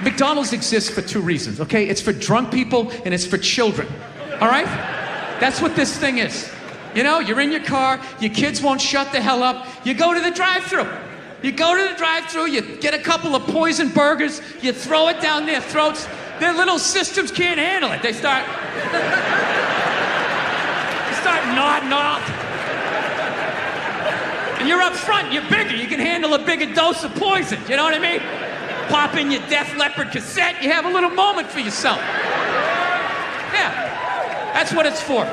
McDonald's exists for two reasons, okay? It's for drunk people and it's for children, all right? That's what this thing is. You know, you're in your car, your kids won't shut the hell up, you go to the drive-thru. You go to the drive-thru, you get a couple of poison burgers, you throw it down their throats, their little systems can't handle it. They start nodding off. And you're up front, you're bigger, you can handle a bigger dose of poison, you know what I mean? Pop in your Def Leppard cassette, you have a little moment for yourself. Yeah, that's what it's for.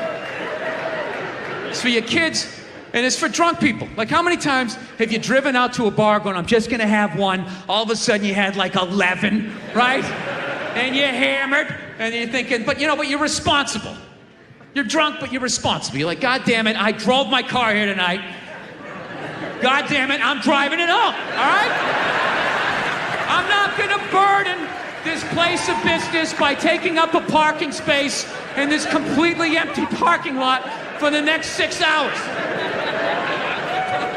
It's for your kids, and it's for drunk people. Like, how many times have you driven out to a bar going, I'm just gonna have one, all of a sudden you had like 11, right? And you're hammered, and you're thinking, but you're responsible. You're drunk, but you're responsible. You're like, God damn it, I drove my car here tonight. God damn it, I'm driving it home, all right? I'm not gonna burden this place of business by taking up a parking space in this completely empty parking lot for the next 6 hours.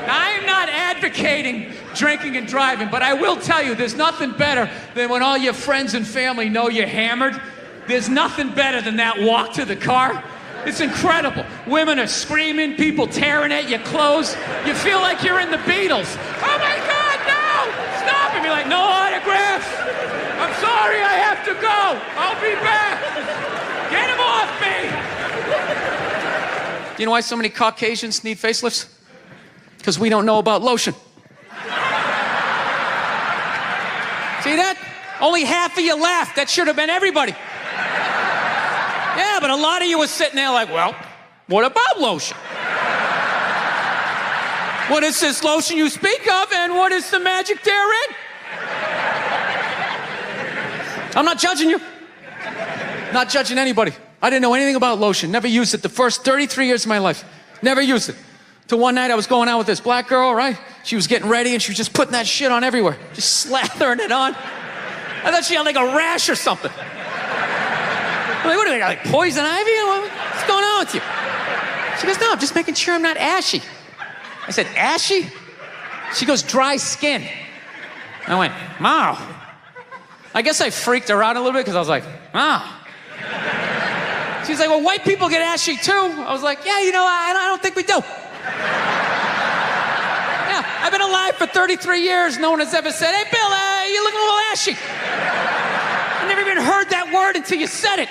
Now, I am not advocating drinking and driving, but I will tell you, there's nothing better than when all your friends and family know you're hammered. There's nothing better than that walk to the car. It's incredible. Women are screaming, people tearing at your clothes. You feel like you're in the Beatles. Oh my God, no! Stop! And you're like, no autographs. I'm sorry, I have to go. I'll be back. Get him off me. Do you know why so many Caucasians need facelifts? Because we don't know about lotion. See that? Only half of you laughed. That should have been everybody. Yeah, but a lot of you were sitting there like, well, what about lotion? What is this lotion you speak of, and what is the magic therein? I'm not judging you. Not judging anybody. I didn't know anything about lotion. Never used it the first 33 years of my life. Never used it. Till one night I was going out with this black girl, right? She was getting ready and she was just putting that shit on everywhere. Just slathering it on. I thought she had like a rash or something. I'm like, what do you got, like poison ivy? What's going on with you? She goes, no, I'm just making sure I'm not ashy. I said, ashy? She goes, dry skin. I went, wow. I guess I freaked her out a little bit because I was like, wow. She's like, well, white people get ashy too. I was like, yeah, I don't think we do. Yeah, I've been alive for 33 years. No one has ever said, hey, Bill, you look a little ashy. I never even heard that word until you said it.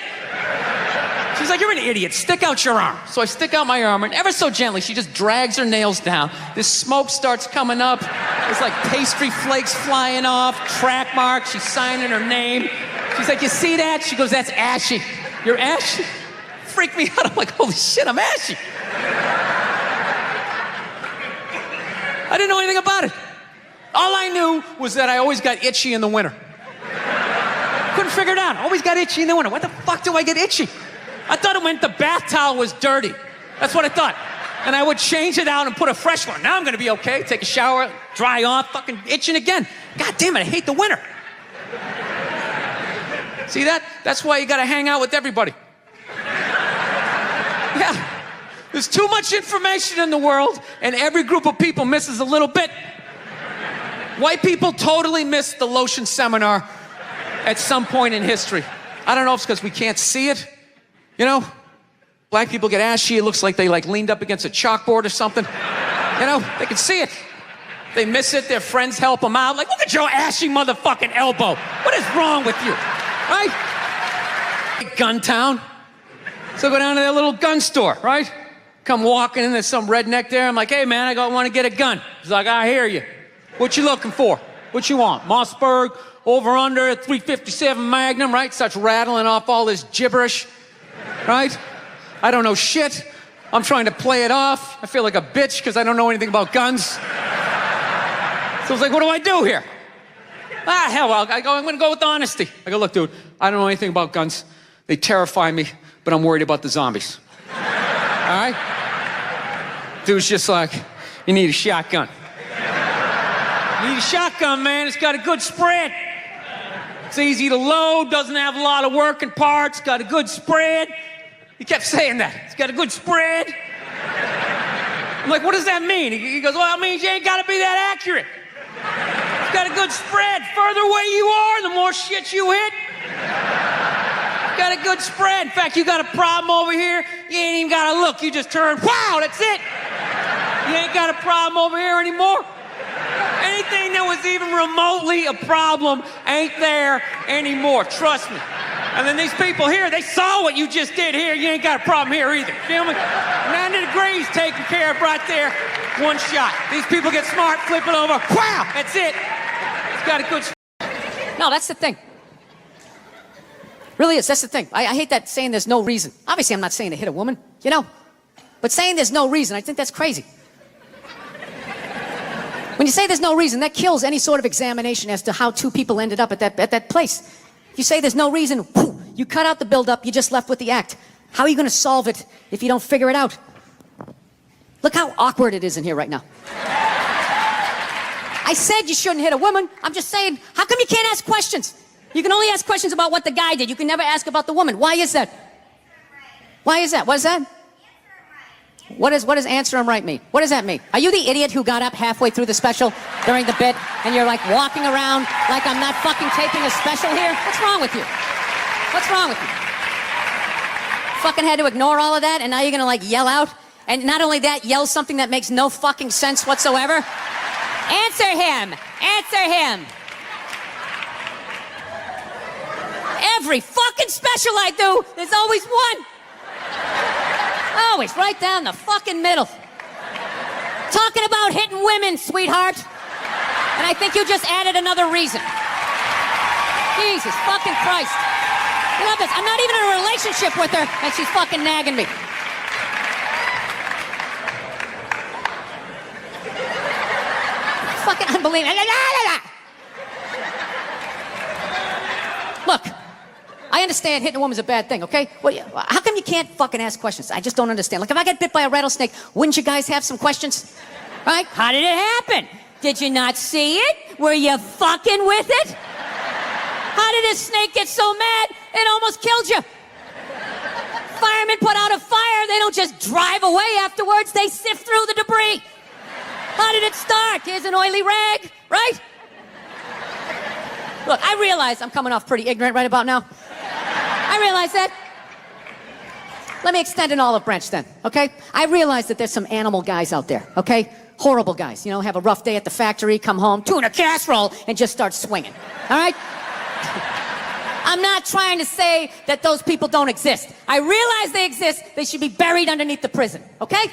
She's like, you're an idiot. Stick out your arm. So I stick out my arm, and ever so gently, she just drags her nails down. This smoke starts coming up. There's like pastry flakes flying off, track marks. She's signing her name. She's like, you see that? She goes, that's ashy. You're ashy? Freaked me out. I'm like, holy shit, I'm ashy. I didn't know anything about it. All I knew was that I always got itchy in the winter. Couldn't figure it out. Always got itchy in the winter. What the fuck do I get itchy? I thought it meant the bath towel was dirty. That's what I thought. And I would change it out and put a fresh one. Now I'm gonna be okay. Take a shower, dry off, fucking itching again. God damn it, I hate the winter. See that? That's why you gotta hang out with everybody. Yeah. There's too much information in the world, and every group of people misses a little bit. White people totally missed the lotion seminar at some point in history. I don't know if it's because we can't see it. You know, black people get ashy. It looks like they leaned up against a chalkboard or something. You know, they can see it. They miss it. Their friends help them out. Like, look at your ashy motherfucking elbow. What is wrong with you? Right? Gun town. So I go down to their little gun store, right? Come walking in, there's some redneck there. I'm like, hey man, I want to get a gun. He's like, I hear you. What you looking for? What you want? Mossberg, over under, 357 Magnum, right? Starts rattling off all this gibberish, right? I don't know shit. I'm trying to play it off. I feel like a bitch because I don't know anything about guns. So I was like, what do I do here? Hell, I'm gonna go with honesty. I go, look, dude, I don't know anything about guns. They terrify me, but I'm worried about the zombies. All right? Dude's just like, you need a shotgun. You need a shotgun, man. It's got a good spread. It's easy to load, doesn't have a lot of working parts, got a good spread. He kept saying that. It's got a good spread. I'm like, what does that mean? He goes, well, it means you ain't got to be that accurate. It's got a good spread. Further away you are, the more more shit you hit. Got a good spread. In fact, you got a problem over here, you ain't even gotta look. You just turn, wow, that's it. You ain't got a problem over here anymore. Anything that was even remotely a problem ain't there anymore, trust me. And then these people here, they saw what you just did here. You ain't got a problem here either, feel me? 90 degrees taken care of right there, one shot. These people get smart, flip it over, wow, that's it. It's got a good spread. No, that's the thing. Really is, that's the thing. I hate that saying there's no reason. Obviously, I'm not saying to hit a woman, you know? But saying there's no reason, I think that's crazy. When you say there's no reason, that kills any sort of examination as to how two people ended up at that place. If you say there's no reason, whoo, you cut out the build-up, you're just left with the act. How are you going to solve it if you don't figure it out? Look how awkward it is in here right now. I said you shouldn't hit a woman. I'm just saying, how come you can't ask questions? You can only ask questions about what the guy did. You can never ask about the woman. Why is that? Why is that? What is that? What does answer him right mean? What does that mean? Are you the idiot who got up halfway through the special during the bit and you're like walking around like I'm not fucking taping a special here? What's wrong with you? What's wrong with you? Fucking had to ignore all of that and now you're gonna like yell out? And not only that, yell something that makes no fucking sense whatsoever? Answer him! Answer him! Every fucking special I do, there's always one. Always right down the fucking middle. Talking about hitting women, sweetheart. And I think you just added another reason. Jesus fucking Christ. I love this. I'm not even in a relationship with her, and she's fucking nagging me. Fucking unbelievable. Look. I understand hitting a woman's a bad thing, okay? Well, how come you can't fucking ask questions? I just don't understand. Like, if I get bit by a rattlesnake, wouldn't you guys have some questions? Right? How did it happen? Did you not see it? Were you fucking with it? How did this snake get so mad it almost killed you? Firemen put out a fire, they don't just drive away afterwards, they sift through the debris. How did it start? Here's an oily rag, right? Look, I realize I'm coming off pretty ignorant right about now. I realize that. Let me extend an olive branch then, okay? I realize that there's some animal guys out there, okay? Horrible guys, you know, have a rough day at the factory, come home, tuna casserole, and just start swinging, all right? I'm not trying to say that those people don't exist. I realize they exist. They should be buried underneath the prison, okay?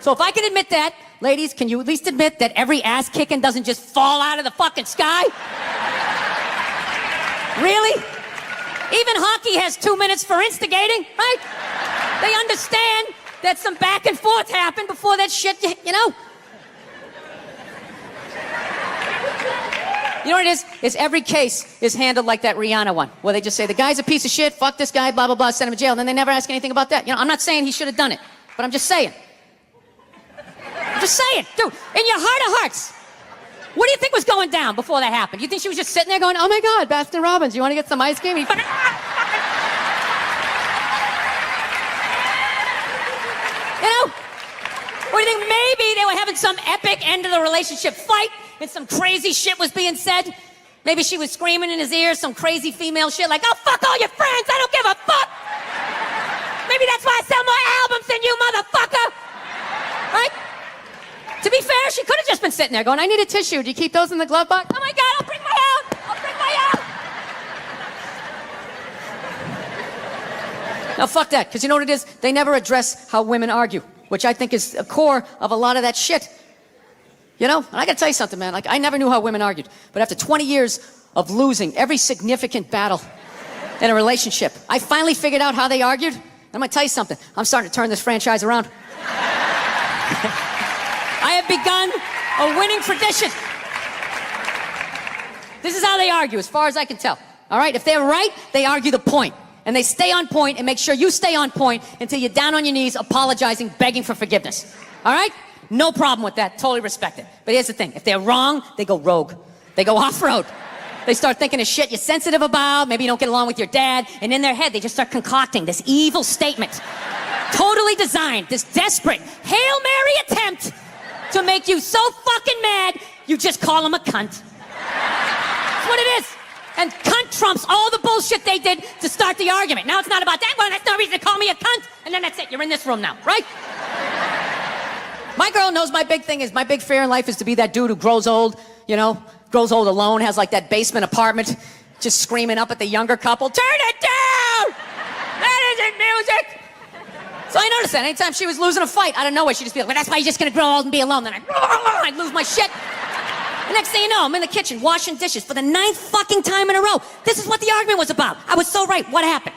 So if I can admit that, ladies, can you at least admit that every ass kicking doesn't just fall out of the fucking sky? Really? Even hockey has 2 minutes for instigating, right? They understand that some back and forth happened before that shit, you know? You know what it is? Is every case is handled like that Rihanna one, where they just say, the guy's a piece of shit, fuck this guy, blah, blah, blah, send him to jail, and then they never ask anything about that. You know, I'm not saying he should have done it, but I'm just saying. I'm just saying, dude, in your heart of hearts, what do you think was going down before that happened? You think she was just sitting there going, oh my God, Baskin Robbins, you want to get some ice cream? You know? Or do you think maybe they were having some epic end of the relationship fight and some crazy shit was being said? Maybe she was screaming in his ear some crazy female shit like, oh, fuck all your friends, I don't give a fuck. Maybe that's why I sell more albums than you, motherfucker. Right? To be fair, she could have just been sitting there going, I need a tissue. Do you keep those in the glove box? Oh my God, I'll bring my own. I'll bring my own. Now, fuck that, because you know what it is? They never address how women argue, which I think is a core of a lot of that shit. You know? And I gotta tell you something, man. Like, I never knew how women argued. But after 20 years of losing every significant battle in a relationship, I finally figured out how they argued. I'm gonna tell you something. I'm starting to turn this franchise around. I have begun a winning tradition. This is how they argue, as far as I can tell. All right? If they're right, they argue the point. And they stay on point and make sure you stay on point until you're down on your knees, apologizing, begging for forgiveness. All right? No problem with that. Totally respect it. But here's the thing. If they're wrong, they go rogue. They go off-road. They start thinking of shit you're sensitive about. Maybe you don't get along with your dad. And in their head, they just start concocting this evil statement. Totally designed, this desperate Hail Mary attempt to make you so fucking mad, you just call him a cunt. That's what it is. And cunt trumps all the bullshit they did to start the argument. Now it's not about that one. That's no reason to call me a cunt. And then that's it. You're in this room now, right? My girl knows my big thing is, my big fear in life is to be that dude who grows old, you know, grows old alone, has like that basement apartment, just screaming up at the younger couple, turn it down! That isn't music! So I noticed that anytime she was losing a fight, out of nowhere, she'd just be like, well, that's why you're just gonna grow old and be alone. Then I'd lose my shit. The next thing you know, I'm in the kitchen washing dishes for the 9th fucking time in a row. This is what the argument was about. I was so right. What happened?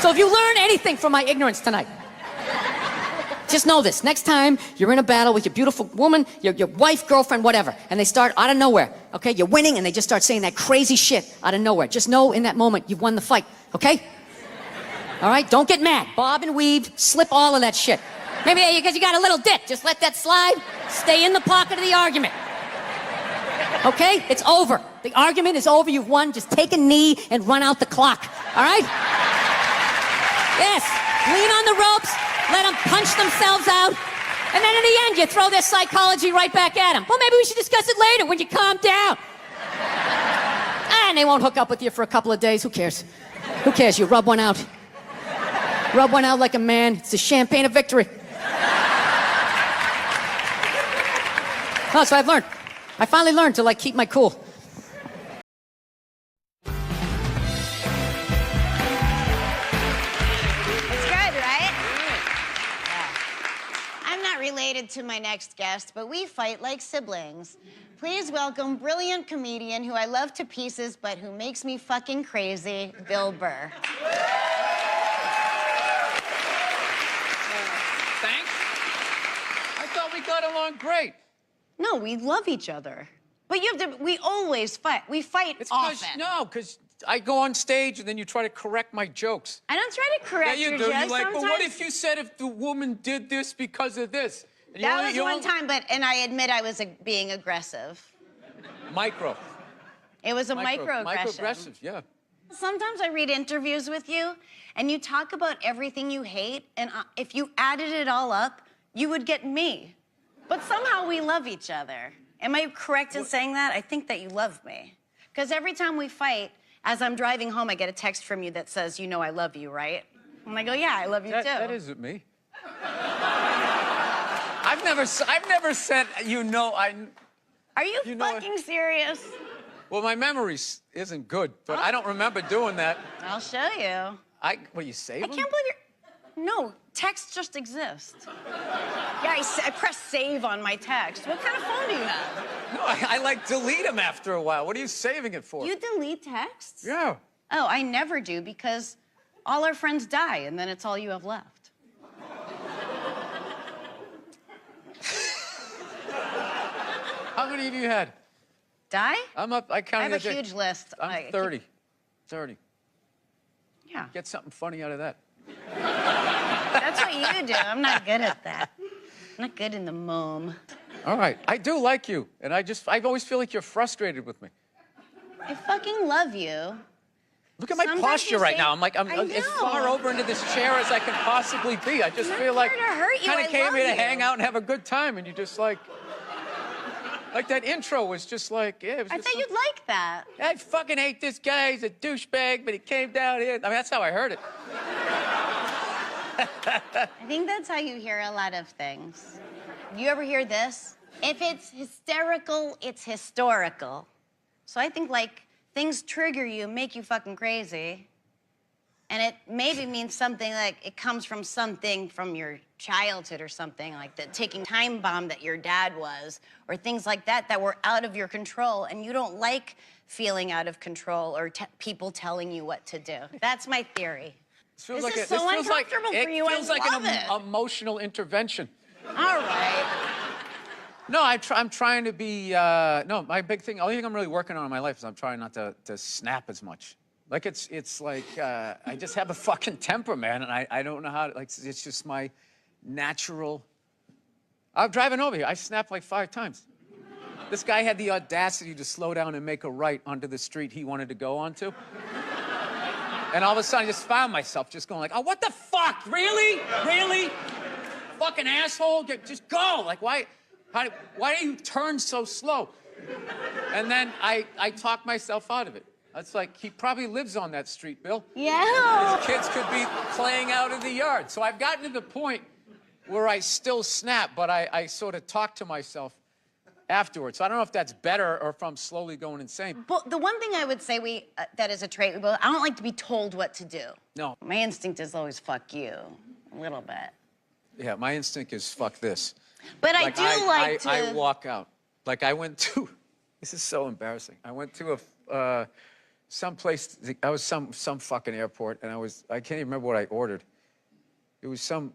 So if you learn anything from my ignorance tonight, just know this. Next time you're in a battle with your beautiful woman, your wife, girlfriend, whatever, and they start out of nowhere, okay? You're winning and they just start saying that crazy shit out of nowhere. Just know in that moment you've won the fight, okay? All right? Don't get mad. Bob and weave, slip all of that shit. Maybe because you got a little dick. Just let that slide. Stay in the pocket of the argument. Okay? It's over. The argument is over. You've won. Just take a knee and run out the clock. All right? Yes. Lean on the ropes. Let them punch themselves out. And then in the end, you throw their psychology right back at them. Well, maybe we should discuss it later when you calm down. And they won't hook up with you for a couple of days. Who cares? Who cares? You rub one out. Rub one out like a man. It's the champagne of victory. Oh, so I've learned. I finally learned to, like, keep my cool. Related to my next guest, but we fight like siblings. Please welcome brilliant comedian who I love to pieces, but who makes me fucking crazy, Bill Burr. Thanks. I thought we got along great. No, we love each other. But you have to, we always fight. We fight often. No, because I go on stage and then you try to correct my jokes. I don't try to correct your jokes. You're like, sometimes. but what if you said if the woman did this because of this? And that was one time, and I admit I was being aggressive. Micro. It was a microaggression. Microaggressive, yeah. Sometimes I read interviews with you, and you talk about everything you hate, and if you added it all up, you would get me. But somehow we love each other. Am I correct in saying that? I think that you love me. Because every time we fight, as I'm driving home, I get a text from you that says, you know I love you, right? And I go, yeah, I love you too. That isn't me. I've never said, you know, Are you fucking serious? Well, my memory isn't good, but I don't remember doing that. I'll show you. What, you save them? I can't believe you're... No, texts just exist. Yeah, I press save on my text. What kind of phone do you have? No, I like delete them after a while. What are you saving it for? You delete texts? Yeah. Oh, I never do because all our friends die and then it's all you have left. How many of you had? Die? I'm up, I counted. I have a huge list. I'm 30. 30. Yeah. Get something funny out of that. That's what you do. I'm not good at that. I'm not good in the mom. All right. I do like you, and I always feel like you're frustrated with me. I fucking love you. Look at my posture right now. I'm as far over into this chair as I can possibly be. I just feel like I kind of came here to hang out and have a good time, and you just like that intro was just like, yeah. It was I just thought you'd like that. I fucking hate this guy. He's a douchebag, but he came down here. I mean, that's how I heard it. I think that's how you hear a lot of things. You ever hear this? If it's hysterical, it's historical. So I think, like, things trigger you, make you fucking crazy. And it maybe means something like it comes from something from your childhood or something, like the ticking time bomb that your dad was, or things like that that were out of your control, and you don't like feeling out of control or people telling you what to do. That's my theory. This feels This like is so uncomfortable for you. It feels like love an emotional intervention. All right. No, I'm trying to be, no, my big thing, the only thing I'm really working on in my life is I'm trying not to snap as much. Like, it's like, I just have a fucking temper, man, and I don't know how to, like, it's just my natural. I'm driving over here, I snapped like 5 times. This guy had the audacity to slow down and make a right onto the street he wanted to go onto. And all of a sudden, I just found myself just going like, oh, what the fuck, really? Really? Fucking asshole, just go. Like, why do you turn so slow? And then I talk myself out of it. It's like, he probably lives on that street, Bill. Yeah. His kids could be playing out in the yard. So I've gotten to the point where I still snap, but I sort of talk to myself afterwards. So I don't know if that's better or if I'm slowly going insane. But the one thing I would say that is a trait we both, I don't like to be told what to do. No. My instinct is always fuck you, a little bit. Yeah, my instinct is fuck this. But Like, I I walk out. Like, I went to, this is so embarrassing. I went to some place, I was some fucking airport, and I can't even remember what I ordered. It was some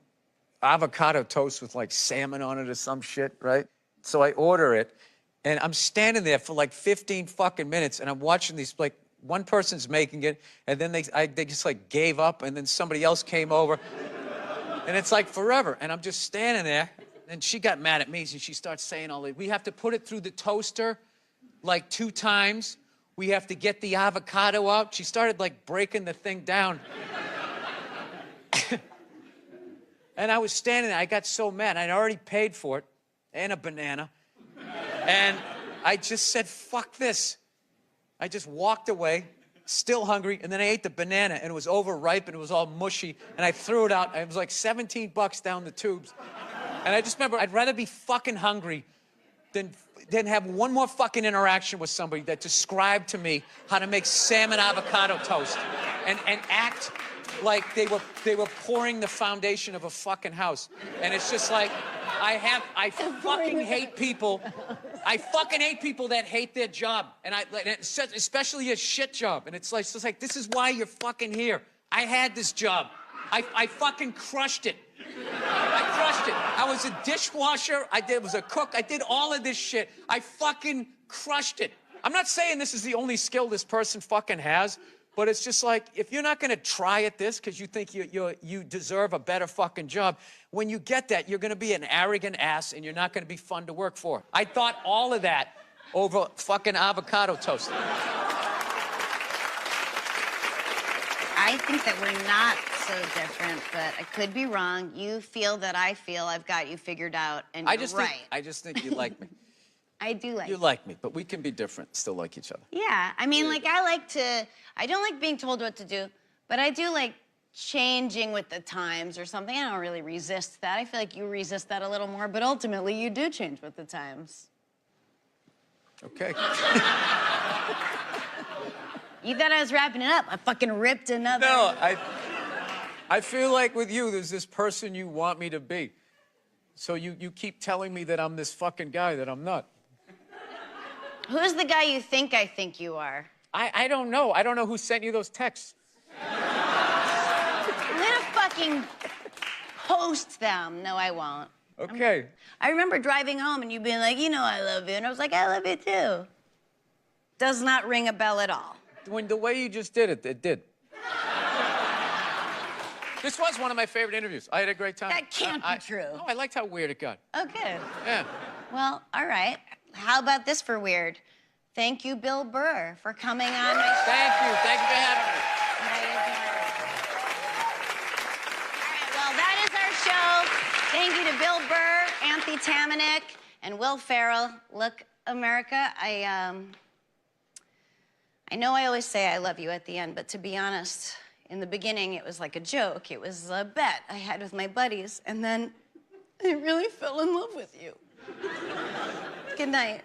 avocado toast with like salmon on it or some shit, right? So I order it, and I'm standing there for like 15 fucking minutes, and I'm watching these, like, one person's making it, and then they just like gave up, and then somebody else came over, and it's like forever, and I'm just standing there, and she got mad at me, and she starts saying all that. We have to put it through the toaster like 2 times. We have to get the avocado out. She started like breaking the thing down. And I was standing there, I got so mad, I'd already paid for it, and a banana. And I just said, fuck this. I just walked away, still hungry, and then I ate the banana, and it was overripe, and it was all mushy, and I threw it out. It was like $17 down the tubes. And I just remember, I'd rather be fucking hungry than have one more fucking interaction with somebody that described to me how to make salmon avocado toast and act like they were pouring the foundation of a fucking house. And it's just like, I fucking hate people. I fucking hate people that hate their job. And especially a shit job. And it's like, this is why you're fucking here. I had this job. I fucking crushed it. I crushed it. I was a dishwasher. I was a cook. I did all of this shit. I fucking crushed it. I'm not saying this is the only skill this person fucking has, but it's just like, if you're not gonna try at this because you think you deserve a better fucking job, when you get that, you're gonna be an arrogant ass and you're not gonna be fun to work for. I thought all of that over fucking avocado toast. I think that we're not so different, but I could be wrong. You feel that I feel I've got you figured out, and you're right. I just think you like me. I do like you. You like me, but we can be different, still like each other. Yeah, I mean, like, I don't like being told what to do, but I do like changing with the times or something. I don't really resist that. I feel like you resist that a little more, but ultimately you do change with the times. Okay. You thought I was wrapping it up. I fucking ripped another. No, I feel like with you, there's this person you want me to be. So you keep telling me that I'm this fucking guy that I'm not. Who's the guy you think you are? I don't know. I don't know who sent you those texts. I'm gonna fucking post them. No, I won't. Okay. I remember driving home and you being like, you know I love you. And I was like, I love you too. Does not ring a bell at all. When the way you just did it, it did. This was one of my favorite interviews. I had a great time. That can't be true. No, I liked how weird it got. Oh, good. Yeah. Well, all right. How about this for weird? Thank you, Bill Burr, for coming on my show. Thank you. Thank you for having me. All right, well, that is our show. Thank you to Bill Burr, Anthony Tamanik, and Will Ferrell. Look, America, I know I always say I love you at the end, but to be honest, in the beginning, it was like a joke. It was a bet I had with my buddies, and then I really fell in love with you. Good night.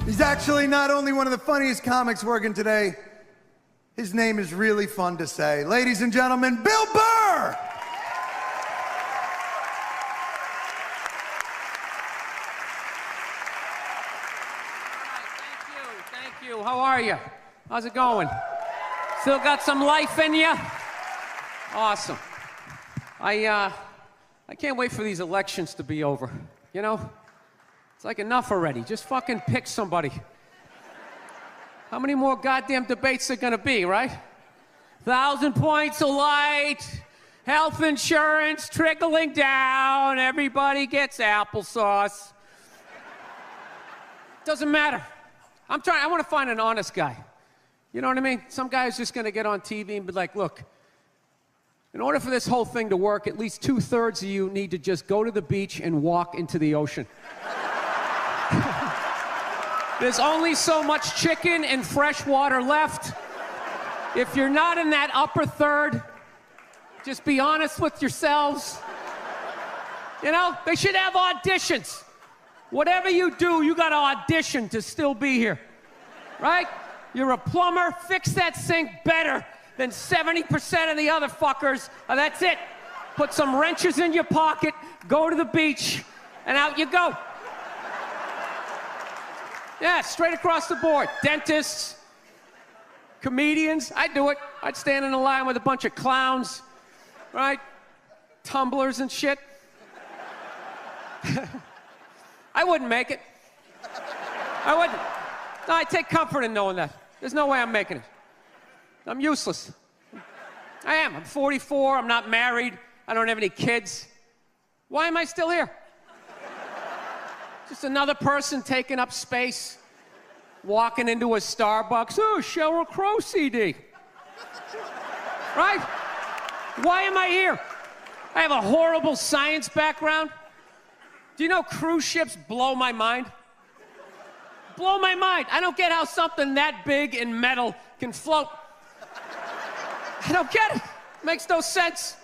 He's actually not only one of the funniest comics working today, his name is really fun to say. Ladies and gentlemen, Bill Burr! Thank you. How are you? How's it going? Still got some life in you? Awesome. I can't wait for these elections to be over. You know? It's like enough already. Just fucking pick somebody. How many more goddamn debates there gonna be, right? 1,000 points of light, health insurance trickling down, everybody gets applesauce. Doesn't matter. I want to find an honest guy. You know what I mean? Some guy is just gonna get on TV and be like, look, In order for this whole thing to work, at least 2/3 of you need to just go to the beach and walk into the ocean. There's only so much chicken and fresh water left. If you're not in that upper third, just be honest with yourselves. You know, they should have auditions. Whatever you do, you gotta audition to still be here, right? You're a plumber, fix that sink better than 70% of the other fuckers. That's it. Put some wrenches in your pocket, go to the beach, and out you go. Yeah, straight across the board. Dentists, comedians, I'd do it. I'd stand in a line with a bunch of clowns, right? Tumblers and shit. I wouldn't make it. I wouldn't. No, I take comfort in knowing that. There's no way I'm making it. I'm useless. I am. I'm 44. I'm not married. I don't have any kids. Why am I still here? Just another person taking up space, walking into a Starbucks. Oh, Sheryl Crow CD. Right? Why am I here? I have a horrible science background. Do you know cruise ships blow my mind? Blow my mind. I don't get how something that big and metal can float. I don't get it. Makes no sense.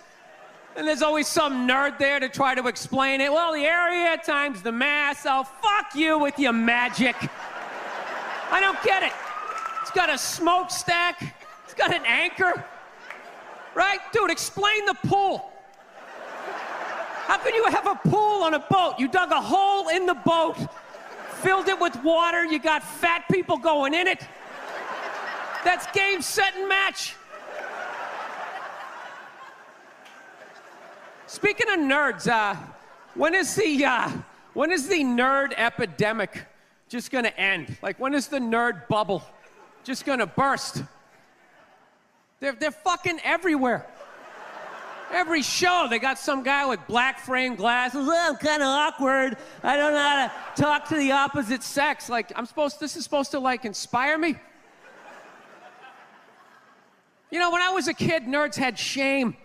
And there's always some nerd there to try to explain it. Well, the area times the mass. Oh, fuck you with your magic. I don't get it. It's got a smokestack. It's got an anchor. Right? Dude, explain the pool. How can you have a pool on a boat? You dug a hole in the boat, filled it with water, you got fat people going in it. That's game, set, and match. Speaking of nerds, when is the nerd epidemic just gonna end? Like, when is the nerd bubble just gonna burst? They're fucking everywhere. Every show, they got some guy with black frame glasses. Oh, I'm kind of awkward. I don't know how to talk to the opposite sex. Like, this is supposed to, like, inspire me? You know, when I was a kid, nerds had shame.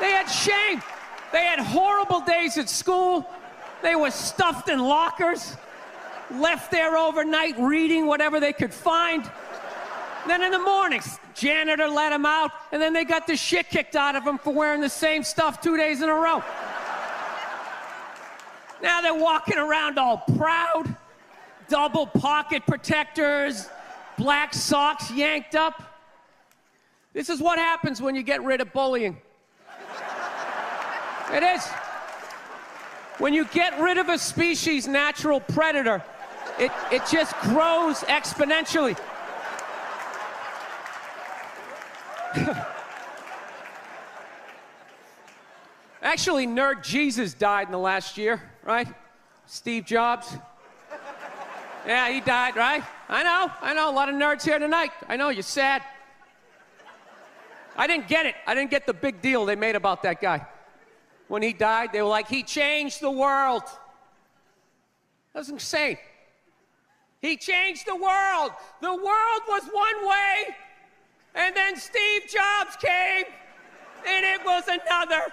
They had shame. They had horrible days at school. They were stuffed in lockers, left there overnight reading whatever they could find. Then in the mornings, janitor let them out, and then they got the shit kicked out of them for wearing the same stuff 2 days in a row. Now they're walking around all proud, double pocket protectors, black socks yanked up. This is what happens when you get rid of bullying. It is. When you get rid of a species' natural predator, it just grows exponentially. Actually, Nerd Jesus died in the last year, right? Steve Jobs. Yeah, he died, right? I know, a lot of nerds here tonight. I know, you're sad. I didn't get it. I didn't get the big deal they made about that guy. When he died, they were like, he changed the world. That was insane. He changed the world. The world was one way, and then Steve Jobs came, and it was another.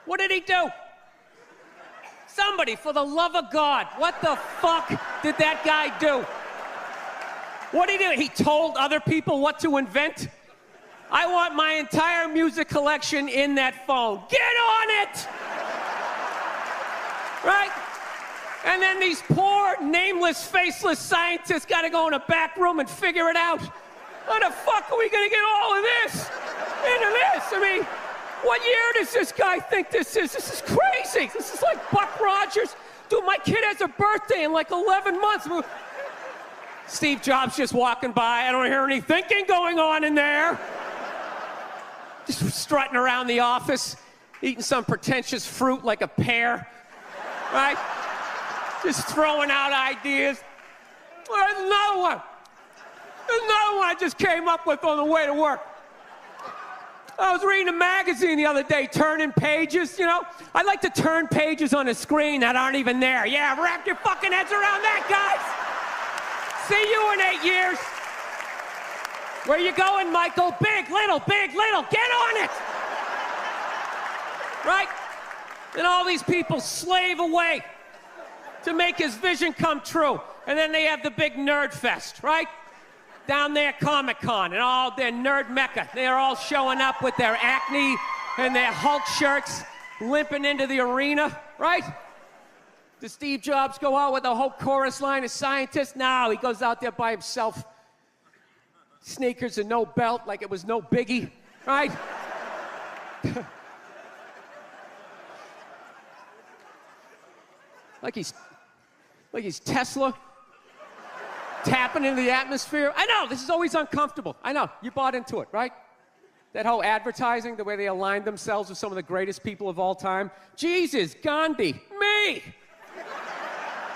What did he do? Somebody, for the love of God, what the fuck did that guy do? What did he do? He told other people what to invent? I want my entire music collection in that phone. Get on it! Right? And then these poor, nameless, faceless scientists got to go in a back room and figure it out. How the fuck are we going to get all of this into this? I mean, what year does this guy think this is? This is crazy. This is like Buck Rogers. Dude, my kid has a birthday in like 11 months. Steve Jobs just walking by. I don't hear any thinking going on in there. Just strutting around the office, eating some pretentious fruit like a pear, right? Just throwing out ideas. Well, there's another one. There's another one I just came up with on the way to work. I was reading a magazine the other day, turning pages, you know? I like to turn pages on a screen that aren't even there. Yeah, wrap your fucking heads around that, guys. See you in 8 years. Where you going, Michael? Big, little, get on it! Right? And all these people slave away to make his vision come true. And then they have the big nerd fest, right? Down there, Comic-Con, and all their nerd mecca. They're all showing up with their Acne and their Hulk shirts, limping into the arena, right? Does Steve Jobs go out with a whole chorus line of scientists? No, he goes out there by himself. Sneakers and no belt, like it was no biggie, right? like he's Tesla, tapping into the atmosphere. I know, this is always uncomfortable. I know, you bought into it, right? That whole advertising, the way they aligned themselves with some of the greatest people of all time. Jesus, Gandhi, me.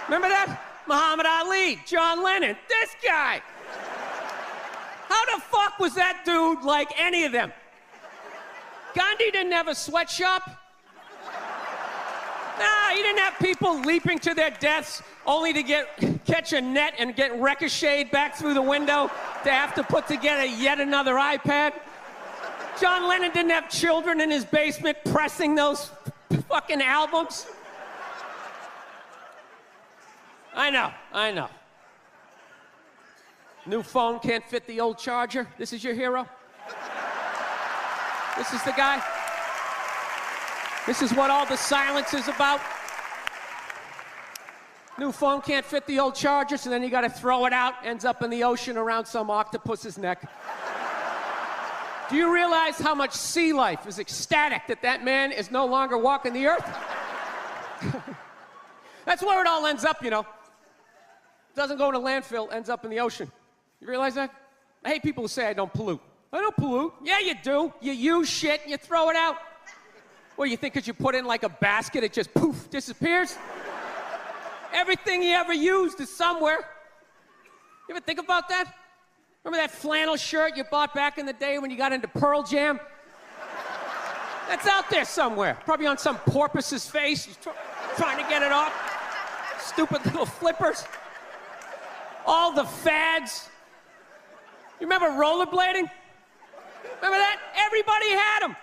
Remember that? Muhammad Ali, John Lennon, this guy. How the fuck was that dude like any of them? Gandhi didn't have a sweatshop. Nah, he didn't have people leaping to their deaths only to catch a net and get ricocheted back through the window to have to put together yet another iPad. John Lennon didn't have children in his basement pressing those fucking albums. I know. New phone can't fit the old charger. This is your hero? This is the guy? This is what all the silence is about? New phone can't fit the old charger, so then you gotta throw it out, ends up in the ocean around some octopus's neck. Do you realize how much sea life is ecstatic that man is no longer walking the earth? That's where it all ends up, you know. Doesn't go in a landfill, ends up in the ocean. You realize that? I hate people who say I don't pollute. I don't pollute. Yeah, you do. You use shit and you throw it out. Well, you think because you put it in like a basket, it just poof, disappears? Everything you ever used is somewhere. You ever think about that? Remember that flannel shirt you bought back in the day when you got into Pearl Jam? That's out there somewhere. Probably on some porpoise's face. He's trying to get it off. Stupid little flippers. All the fads. You remember rollerblading? Remember that? Everybody had them.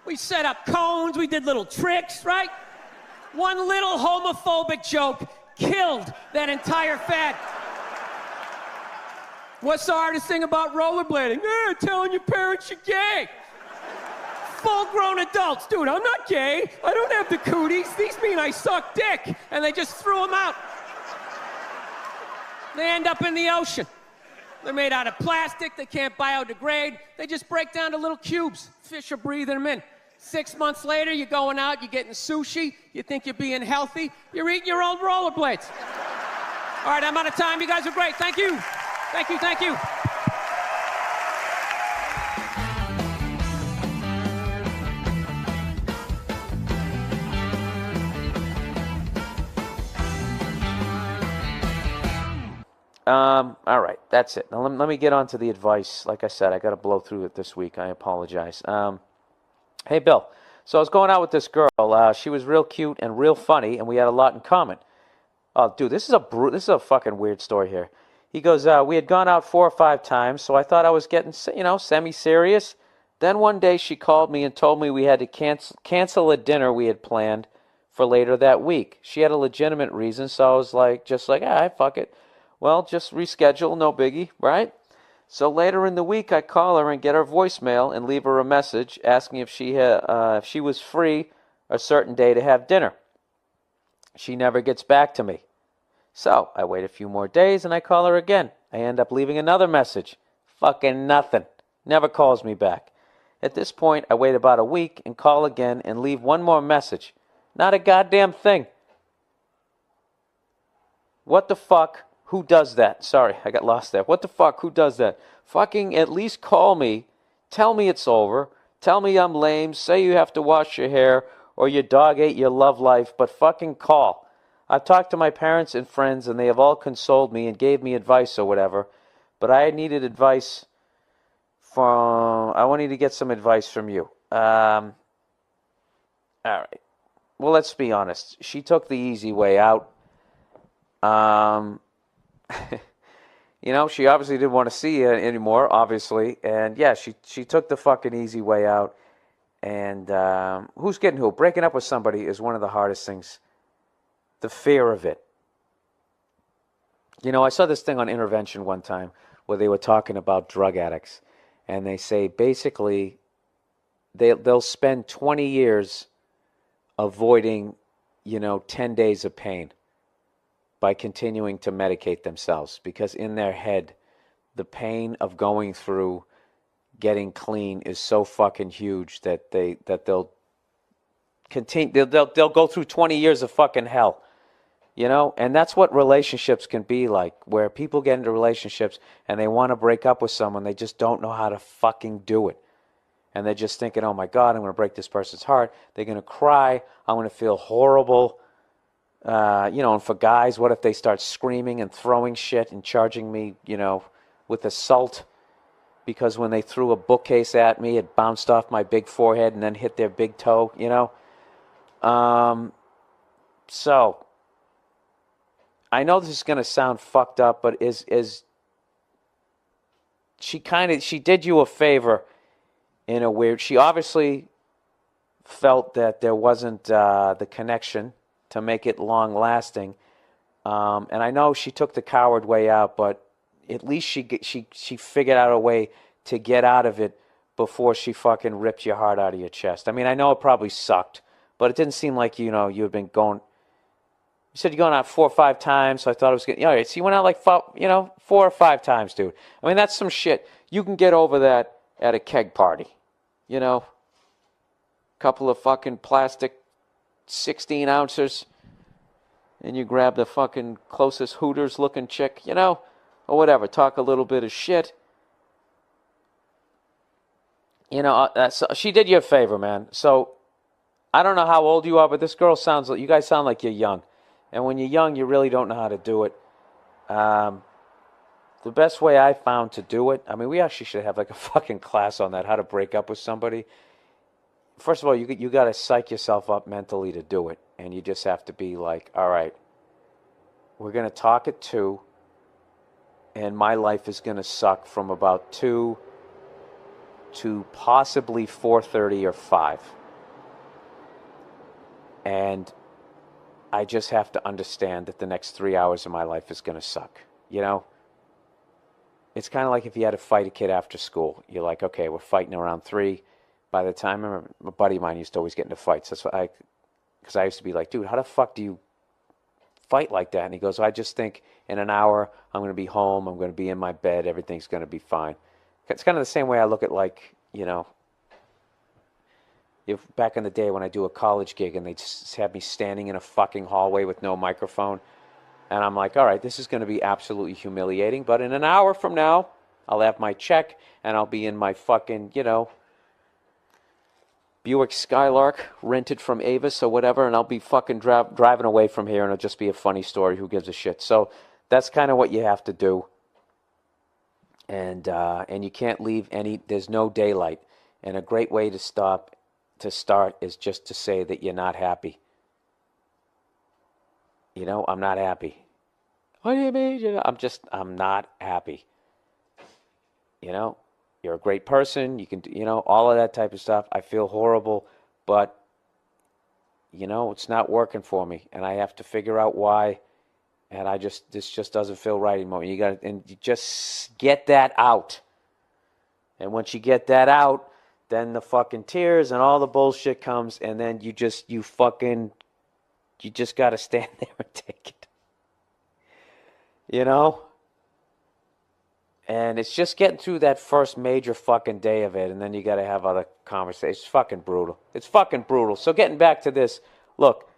We set up cones, we did little tricks, right? One little homophobic joke killed that entire fad. What's the hardest thing about rollerblading? Telling your parents you're gay. Full-grown adults. Dude, I'm not gay. I don't have the cooties. These mean I suck dick. And they just threw them out. They end up in the ocean. They're made out of plastic. They can't biodegrade. They just break down to little cubes. Fish are breathing them in. 6 months later, you're going out, you're getting sushi. You think you're being healthy. You're eating your old rollerblades. All right, I'm out of time. You guys are great. Thank you. Thank you, thank you. All right, that's it. Now let me get on to the advice. Like I said, I got to blow through it this week. I apologize. Hey, Bill. So I was going out with this girl. She was real cute and real funny, and we had a lot in common. Oh, dude, this is a fucking weird story here. He goes, we had gone out 4 or 5 times, so I thought I was getting, semi-serious. Then one day she called me and told me we had to cancel a dinner we had planned for later that week. She had a legitimate reason, so I was like, fuck it. Well, just reschedule, no biggie, right? So later in the week, I call her and get her voicemail and leave her a message asking if she was free a certain day to have dinner. She never gets back to me. So I wait a few more days and I call her again. I end up leaving another message. Fucking nothing. Never calls me back. At this point, I wait about a week and call again and leave one more message. Not a goddamn thing. What the fuck? Who does that? Sorry, I got lost there. What the fuck? Who does that? Fucking at least call me. Tell me it's over. Tell me I'm lame. Say you have to wash your hair or your dog ate your love life, but fucking call. I've talked to my parents and friends and they have all consoled me and gave me advice or whatever, but I needed advice I wanted to get some advice from you. All right. Well, let's be honest. She took the easy way out. You know, she obviously didn't want to see you anymore, obviously. And yeah, she took the fucking easy way out. And who's getting who? Breaking up with somebody is one of the hardest things. The fear of it. You know, I saw this thing on Intervention one time where they were talking about drug addicts. And they say basically they'll spend 20 years avoiding, 10 days of pain by continuing to medicate themselves, because in their head, the pain of going through getting clean is so fucking huge that they'll continue. They'll go through 20 years of fucking hell, and that's what relationships can be like, where people get into relationships and they want to break up with someone, they just don't know how to fucking do it. And they're just thinking, oh my God, I'm going to break this person's heart. They're going to cry. I'm going to feel horrible. And for guys, what if they start screaming and throwing shit and charging me, with assault? Because when they threw a bookcase at me, it bounced off my big forehead and then hit their big toe, So, I know this is going to sound fucked up, but she did you a favor in a weird. She obviously felt that there wasn't the connection to make it long lasting, and I know she took the coward way out, but at least she figured out a way to get out of it before she fucking ripped your heart out of your chest. I mean, I know it probably sucked, but it didn't seem like you had been going. You said you're going out 4 or 5 times, so I thought it was good. All right, so you went out like 4 or 5 times, dude. I mean, that's some shit. You can get over that at a keg party, couple of fucking plastic 16 ounces, and you grab the fucking closest Hooters looking chick, or whatever, talk a little bit of shit. She did you a favor, man. So I don't know how old you are, but this girl you guys sound like you're young. And when you're young, you really don't know how to do it. The best way I found to do it, I mean, we actually should have like a fucking class on that, how to break up with somebody. First of all, you got to psych yourself up mentally to do it. And you just have to be like, all right, we're going to talk at 2, and my life is going to suck from about 2 to possibly 4:30 or 5. And I just have to understand that the next 3 hours of my life is going to suck, It's kind of like if you had to fight a kid after school. You're like, okay, we're fighting around 3. By the time, I remember a buddy of mine used to always get into fights. That's what because I used to be like, dude, how the fuck do you fight like that? And he goes, I just think in an hour I'm going to be home, I'm going to be in my bed, everything's going to be fine. It's kind of the same way I look at, like, if back in the day when I do a college gig and they just have me standing in a fucking hallway with no microphone, and I'm like, all right, this is going to be absolutely humiliating, but in an hour from now, I'll have my check, and I'll be in my fucking, Buick Skylark, rented from Avis or whatever, and I'll be fucking driving away from here, and it'll just be a funny story. Who gives a shit? So that's kind of what you have to do. And you can't leave there's no daylight. And a great way to start is just to say that you're not happy. I'm not happy. What do you mean? I'm not happy. You're a great person. You can, all of that type of stuff. I feel horrible, but, it's not working for me. And I have to figure out why. And this just doesn't feel right anymore. You just get that out. And once you get that out, then the fucking tears and all the bullshit comes. And then you just got to stand there and take it. And it's just getting through that first major fucking day of it, and then you got to have other conversations. It's fucking brutal. It's fucking brutal. So getting back to this, look,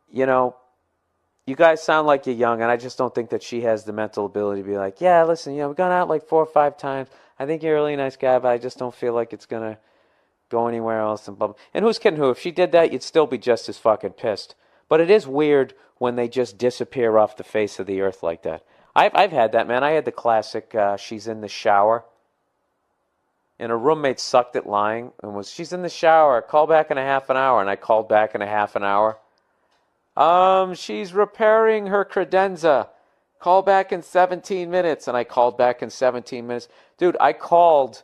you guys sound like you're young, and I just don't think that she has the mental ability to be like, yeah, listen, we've gone out like 4 or 5 times. I think you're a really nice guy, but I just don't feel like it's going to go anywhere else. And blah, blah. And who's kidding who? If she did that, you'd still be just as fucking pissed. But it is weird when they just disappear off the face of the earth like that. I've had that, man. I had the classic, she's in the shower, and her roommate sucked at lying, and she's in the shower, call back in a half an hour, and I called back in a half an hour. She's repairing her credenza. Call back in 17 minutes. And I called back in 17 minutes. Dude, I called.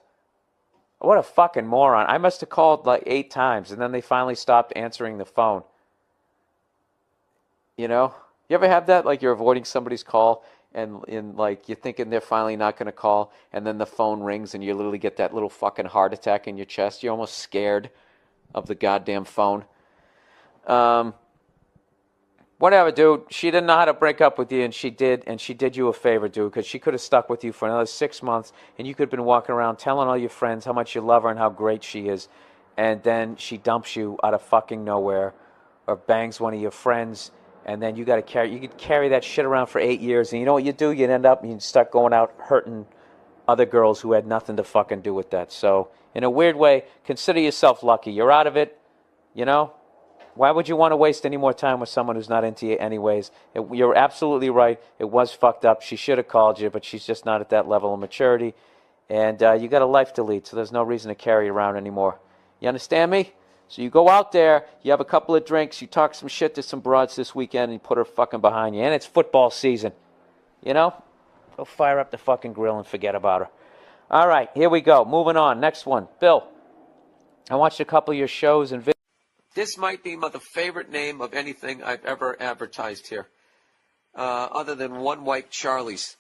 What a fucking moron. I must have called like 8 times, and then they finally stopped answering the phone. You know? You ever have that? Like you're avoiding somebody's call, and like you're thinking they're finally not going to call, and then the phone rings, and you literally get that little fucking heart attack in your chest. You're almost scared of the goddamn phone. Whatever, dude. She didn't know how to break up with you, and she did you a favor, dude, because she could have stuck with you for another 6 months, and you could have been walking around telling all your friends how much you love her and how great she is, and then she dumps you out of fucking nowhere, or bangs one of your friends, and then you could carry that shit around for 8 years, and you know what you do? You'd end up, you start going out hurting other girls who had nothing to fucking do with that. So, in a weird way, consider yourself lucky. You're out of it, you know? Why would you want to waste any more time with someone who's not into you anyways? You're absolutely right. It was fucked up. She should have called you, but she's just not at that level of maturity. And you got a life to lead, so there's no reason to carry around anymore. You understand me? So you go out there, you have a couple of drinks, you talk some shit to some broads this weekend, and you put her fucking behind you. And it's football season. You know? Go fire up the fucking grill and forget about her. All right, here we go. Moving on. Next one. Bill, I watched a couple of your shows and videos. This might be the favorite name of anything I've ever advertised here, other than One White Charlie's.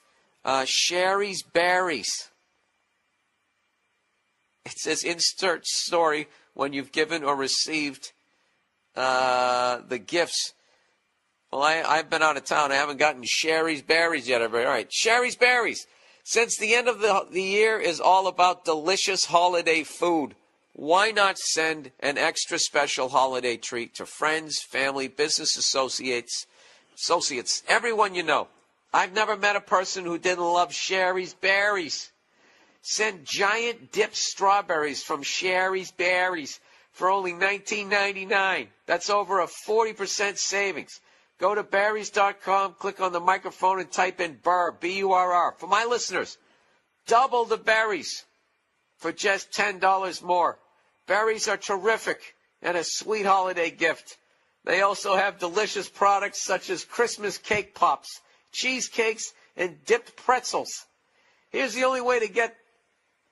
Sherry's Berries. It says insert story when you've given or received the gifts. Well, I've been out of town. I haven't gotten Sherry's Berries yet. All right, Sherry's Berries. Since the end of the year is all about delicious holiday food, why not send an extra special holiday treat to friends, family, business associates, everyone you know? I've never met a person who didn't love Sherry's Berries. Send giant dipped strawberries from Sherry's Berries for only $19.99. That's over a 40% savings. Go to berries.com, click on the microphone, and type in Burr, B-U-R-R. For my listeners, double the berries for just $10 more. Berries are terrific and a sweet holiday gift. They also have delicious products such as Christmas cake pops, cheesecakes, and dipped pretzels. Here's the only way to get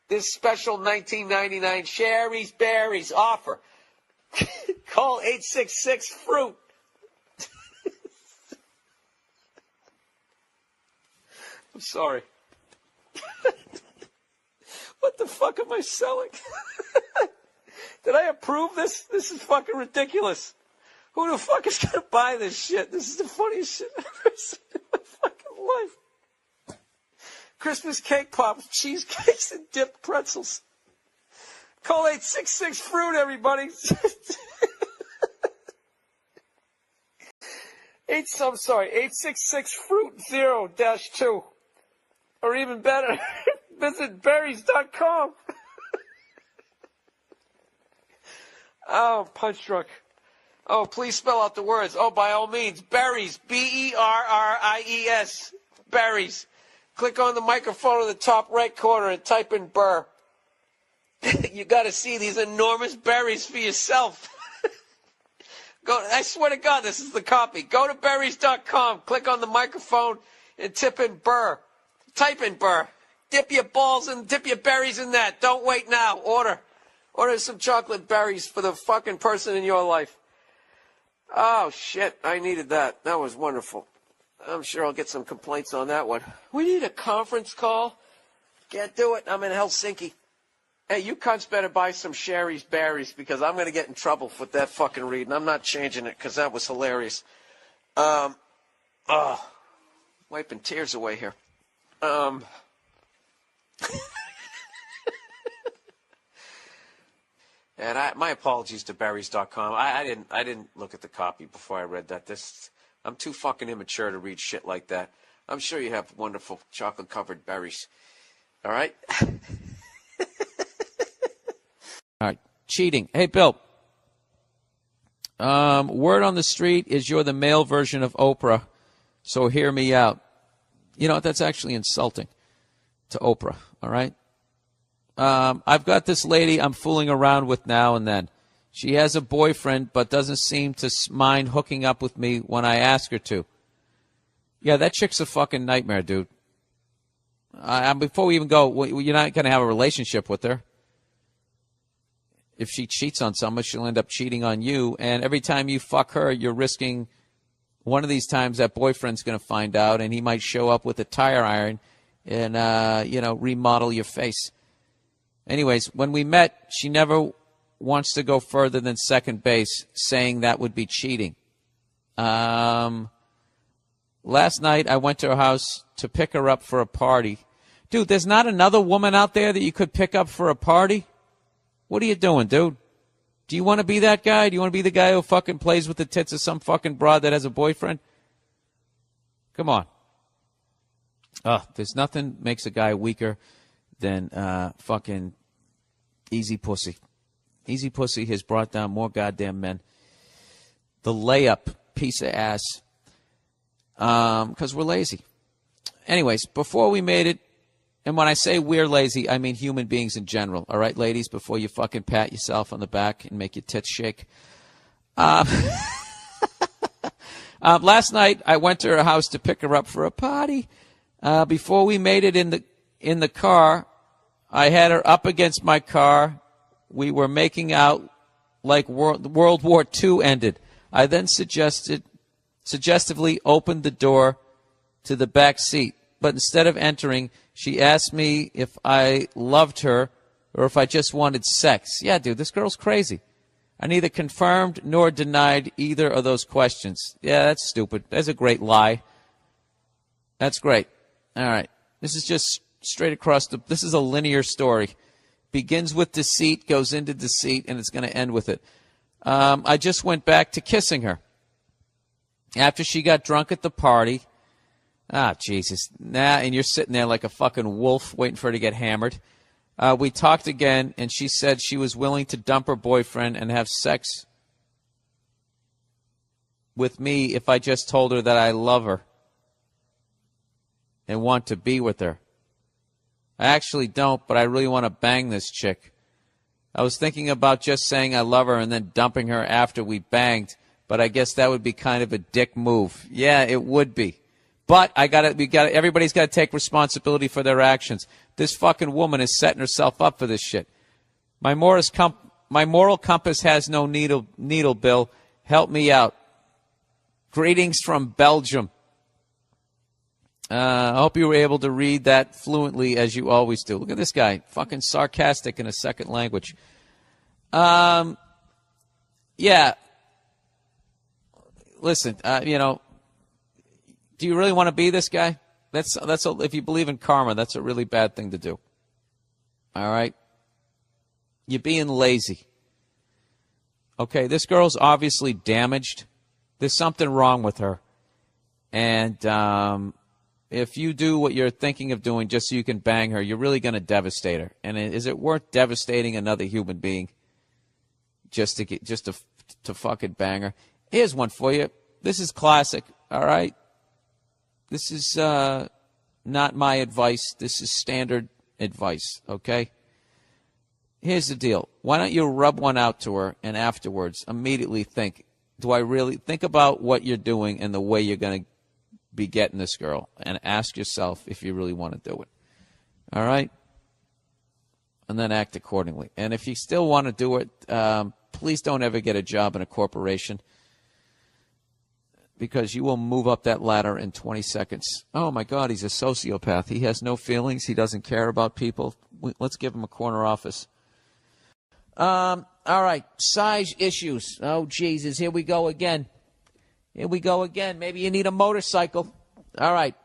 this special $19.99 Sherry's Berries offer. Call 866-FRUIT. I'm sorry. What the fuck am I selling? Did I approve this? This is fucking ridiculous. Who the fuck is going to buy this shit? This is the funniest shit I've ever seen in my fucking life. Christmas cake pops, cheesecakes, and dipped pretzels. Call 866-FRUIT, everybody. 866-FRUIT-0-2. Or even better, visit berries.com. Oh, punch drunk. Oh, please spell out the words. Oh, by all means, berries. B-E-R-R-I-E-S. Berries. Click on the microphone in the top right corner and type in Burr. You got to see these enormous berries for yourself. I swear to God, this is the copy. Go to berries.com, click on the microphone, and type in Burr. Type in Burr. Dip your balls and dip your berries in that. Don't wait now. Order some chocolate berries for the fucking person in your life. Oh, shit. I needed that. That was wonderful. I'm sure I'll get some complaints on that one. We need a conference call. Can't do it. I'm in Helsinki. Hey, you cunts better buy some Sherry's Berries because I'm going to get in trouble with that fucking read, and I'm not changing it because that was hilarious. Wiping tears away here. And my apologies to berries.com. I didn't look at the copy before I read that. I'm too fucking immature to read shit like that. I'm sure you have wonderful chocolate-covered berries. All right? All right. Cheating. Hey, Bill. Word on the street is you're the male version of Oprah, so hear me out. You know, that's actually insulting to Oprah, all right? I've got this lady I'm fooling around with now and then. She has a boyfriend but doesn't seem to mind hooking up with me when I ask her to. Yeah, that chick's a fucking nightmare, dude. Before we even go, you're not going to have a relationship with her. If she cheats on someone, she'll end up cheating on you. And every time you fuck her, you're risking one of these times that boyfriend's going to find out, and he might show up with a tire iron and, remodel your face. Anyways, when we met, she never wants to go further than second base, saying that would be cheating. Last night, I went to her house to pick her up for a party. Dude, there's not another woman out there that you could pick up for a party? What are you doing, dude? Do you want to be that guy? Do you want to be the guy who fucking plays with the tits of some fucking broad that has a boyfriend? Come on. There's nothing makes a guy weaker than fucking easy pussy. Easy pussy has brought down more goddamn men. The layup piece of ass. Because we're lazy. Anyways, before we made it, and when I say we're lazy, I mean human beings in general. All right, ladies, before you fucking pat yourself on the back and make your tits shake. Last night, I went to her house to pick her up for a party. Before we made it in the car, I had her up against my car. We were making out like World War II ended. I then suggestively opened the door to the back seat. But instead of entering, she asked me if I loved her or if I just wanted sex. Yeah, dude, this girl's crazy. I neither confirmed nor denied either of those questions. Yeah, that's stupid. That's a great lie. That's great. All right. This is just straight across this is a linear story. Begins with deceit, goes into deceit, and it's going to end with it. I just went back to kissing her. After she got drunk at the party. Jesus. And you're sitting there like a fucking wolf waiting for her to get hammered. We talked again, and she said she was willing to dump her boyfriend and have sex with me if I just told her that I love her and want to be with her. I actually don't, but I really want to bang this chick. I was thinking about just saying I love her and then dumping her after we banged, but I guess that would be kind of a dick move. Yeah, it would be. But everybody's got to take responsibility for their actions. This fucking woman is setting herself up for this shit. My moral compass has no needle, Bill. Help me out. Greetings from Belgium. I hope you were able to read that fluently as you always do. Look at this guy, fucking sarcastic in a second language. Yeah. Listen, do you really want to be this guy? If you believe in karma, that's a really bad thing to do. All right? You're being lazy. Okay, this girl's obviously damaged. There's something wrong with her. And if you do what you're thinking of doing just so you can bang her, you're really going to devastate her. And is it worth devastating another human being just to fucking bang her? Here's one for you. This is classic, all right? This is not my advice. This is standard advice, okay? Here's the deal. Why don't you rub one out to her and afterwards immediately think about what you're doing and the way you're going to be getting this girl, and ask yourself if you really want to do it. All right? And then act accordingly. And if you still want to do it, please don't ever get a job in a corporation, because you will move up that ladder in 20 seconds. Oh, my God, he's a sociopath. He has no feelings. He doesn't care about people. Let's give him a corner office. All right, size issues. Oh, Jesus, here we go again. Maybe you need a motorcycle. All right.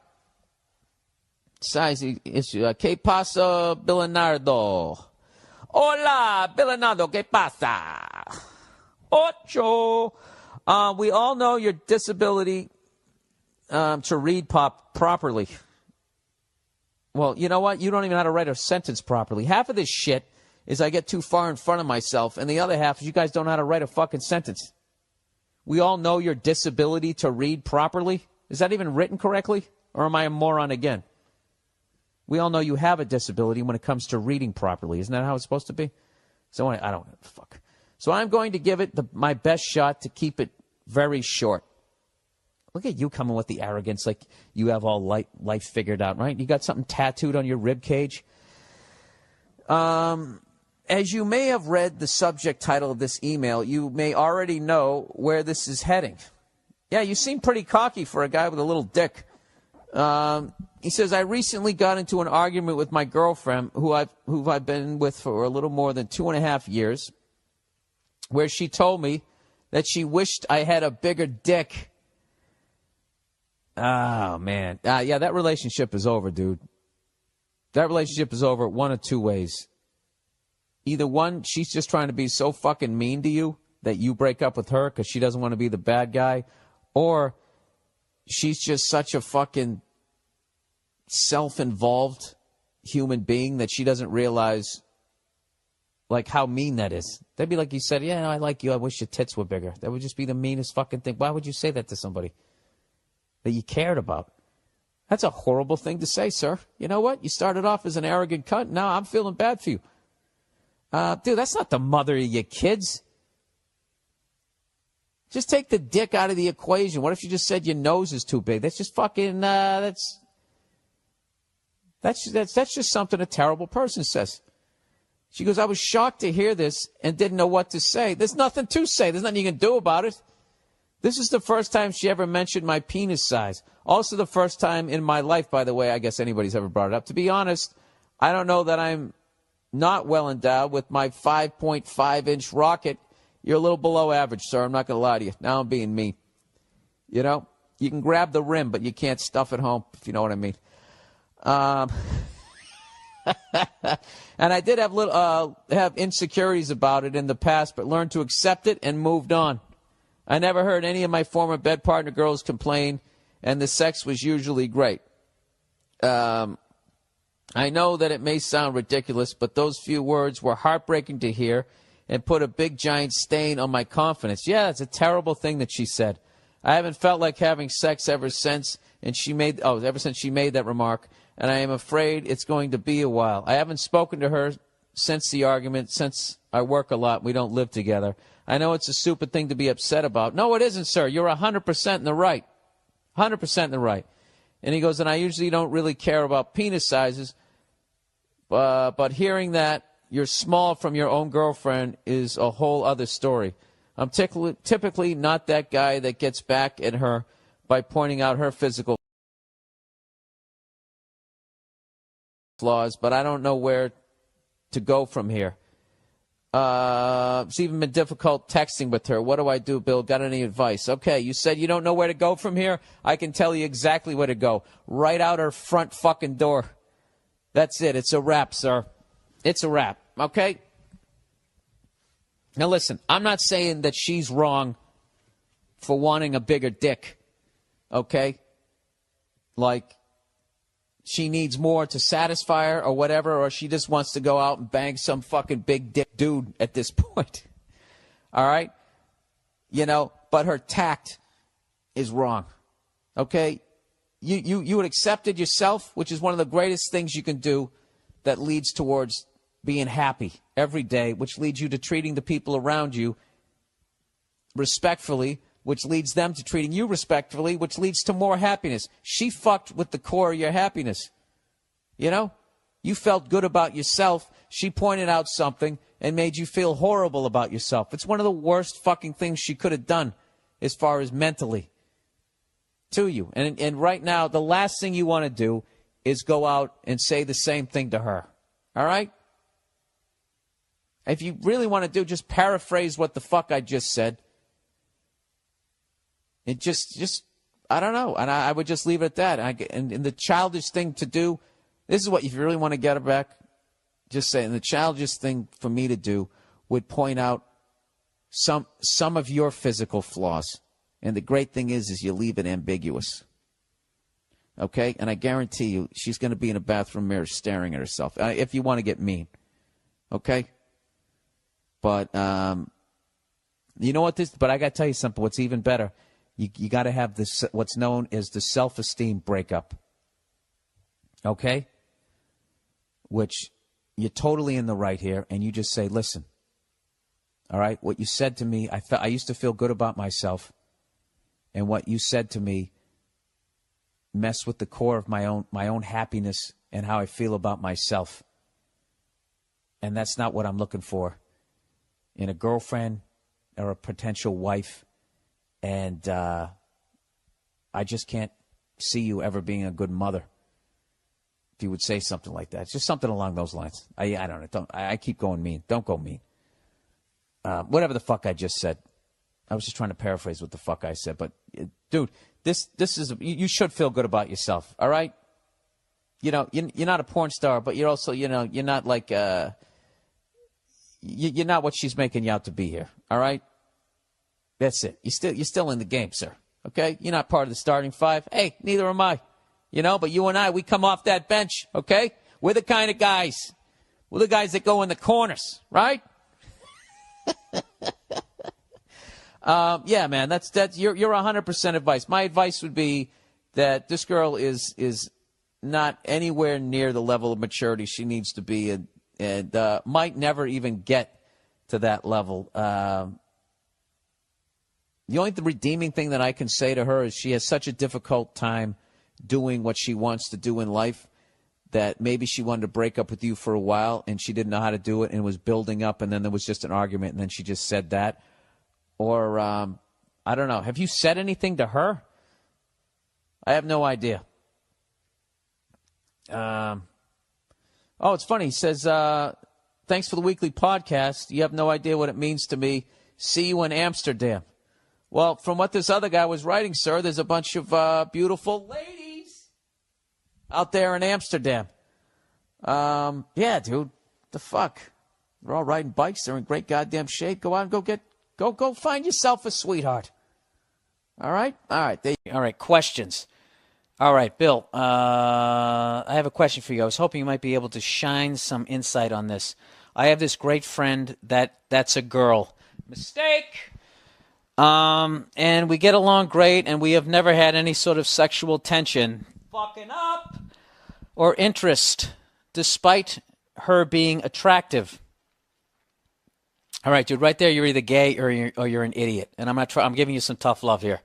Size issue. ¿Qué pasa, Bernardo? Hola, Bernardo. ¿Qué pasa? Ocho. We all know your disability to read properly. Well, you know what? You don't even know how to write a sentence properly. Half of this shit is I get too far in front of myself, and the other half is you guys don't know how to write a fucking sentence. We all know your disability to read properly. Is that even written correctly? Or am I a moron again? We all know you have a disability when it comes to reading properly. Isn't that how it's supposed to be? So I don't know. Fuck. So I'm going to give it my best shot to keep it very short. Look at you coming with the arrogance like you have all life figured out, right? You got something tattooed on your rib cage. As you may have read the subject title of this email, you may already know where this is heading. Yeah, you seem pretty cocky for a guy with a little dick. He says, I recently got into an argument with my girlfriend, who I've been with for a little more than 2.5 years, where she told me that she wished I had a bigger dick. Oh, man. Yeah, that relationship is over, dude. That relationship is over one of two ways. Either one, she's just trying to be so fucking mean to you that you break up with her because she doesn't want to be the bad guy, or she's just such a fucking self-involved human being that she doesn't realize, like, how mean that is. That'd be like you said, yeah, I like you, I wish your tits were bigger. That would just be the meanest fucking thing. Why would you say that to somebody that you cared about? That's a horrible thing to say, sir. You know what? You started off as an arrogant cunt. Now I'm feeling bad for you. Dude, that's not the mother of your kids. Just take the dick out of the equation. What if you just said your nose is too big? That's just fucking, that's just something a terrible person says. She goes, I was shocked to hear this and didn't know what to say. There's nothing to say. There's nothing you can do about it. This is the first time she ever mentioned my penis size. Also the first time in my life, by the way, I guess anybody's ever brought it up. To be honest, I don't know that I'm not well endowed with my 5.5-inch rocket. You're a little below average, sir. I'm not going to lie to you. Now I'm being mean. You know, you can grab the rim, but you can't stuff it home, if you know what I mean. And I did have insecurities about it in the past, but learned to accept it and moved on. I never heard any of my former bed partner girls complain, and the sex was usually great. I know that it may sound ridiculous, but those few words were heartbreaking to hear and put a big giant stain on my confidence. Yeah, it's a terrible thing that she said. I haven't felt like having sex ever since she made that remark, and I am afraid it's going to be a while. I haven't spoken to her since the argument, since I work a lot. We don't live together. I know it's a stupid thing to be upset about. No, it isn't, sir. You're 100% in the right. 100% in the right. And he goes, and I usually don't really care about penis sizes, but hearing that you're small from your own girlfriend is a whole other story. I'm typically not that guy that gets back at her by pointing out her physical flaws, but I don't know where to go from here. It's even been difficult texting with her. What do I do, Bill? Got any advice? Okay, you said you don't know where to go from here. I can tell you exactly where to go. Right out her front fucking door. That's it. It's a wrap, sir. It's a wrap, okay? Now listen, I'm not saying that she's wrong for wanting a bigger dick, okay? Like, she needs more to satisfy her or whatever, or she just wants to go out and bang some fucking big dick dude at this point. All right? You know, but her tact is wrong. Okay? You would accept it yourself, which is one of the greatest things you can do that leads towards being happy every day, which leads you to treating the people around you respectfully, which leads them to treating you respectfully, which leads to more happiness. She fucked with the core of your happiness. You know? You felt good about yourself. She pointed out something and made you feel horrible about yourself. It's one of the worst fucking things she could have done as far as mentally to you. And right now, the last thing you want to do is go out and say the same thing to her. All right? If you really want to do, just paraphrase what the fuck I just said. It just I don't know. And I would just leave it at that. And the childish thing to do, this is what, if you really want to get her back, just say, and the childish thing for me to do would point out some of your physical flaws. And the great thing is you leave it ambiguous. Okay? And I guarantee you, she's going to be in a bathroom mirror staring at herself, if you want to get mean. Okay? But, you know what but I got to tell you something. What's even better, you got to have this, what's known as the self-esteem breakup. Okay? Which you're totally in the right here, and you just say, listen, all right, what you said to me, I used to feel good about myself, and what you said to me mess with the core of my own happiness and how I feel about myself. And that's not what I'm looking for in a girlfriend or a potential wife. And I just can't see you ever being a good mother. If you would say something like that, it's just something along those lines. I don't know. I keep going mean. Don't go mean. Whatever the fuck I just said. I was just trying to paraphrase what the fuck I said. But dude, this is you should feel good about yourself. All right. You know, you're not a porn star, but you're also, you know, you're not like you're not what she's making you out to be here. All right. That's it. You're still in the game, sir. Okay. You're not part of the starting five. Hey, neither am I. You know, but you and I, we come off that bench. Okay. We're the kind of guys. We're the guys that go in the corners, right? Yeah, man. That's you're 100% advice. My advice would be that this girl is not anywhere near the level of maturity she needs to be, and might never even get to that level. The only redeeming thing that I can say to her is she has such a difficult time doing what she wants to do in life that maybe she wanted to break up with you for a while and she didn't know how to do it and was building up, and then there was just an argument and then she just said that. Or, I don't know. Have you said anything to her? I have no idea. Oh, it's funny. He says, thanks for the weekly podcast. You have no idea what it means to me. See you in Amsterdam. Well, from what this other guy was writing, sir, there's a bunch of beautiful ladies out there in Amsterdam. Yeah, dude. The fuck? They're all riding bikes. They're in great goddamn shape. Go out and go find yourself a sweetheart. All right? All right. All right, questions. All right, Bill, I have a question for you. I was hoping you might be able to shine some insight on this. I have this great friend that's a girl. Mistake. And we get along great, and we have never had any sort of sexual tension, fucking up, or interest, despite her being attractive. All right, dude, right there, you're either gay or you're an idiot, and I'm giving you some tough love here.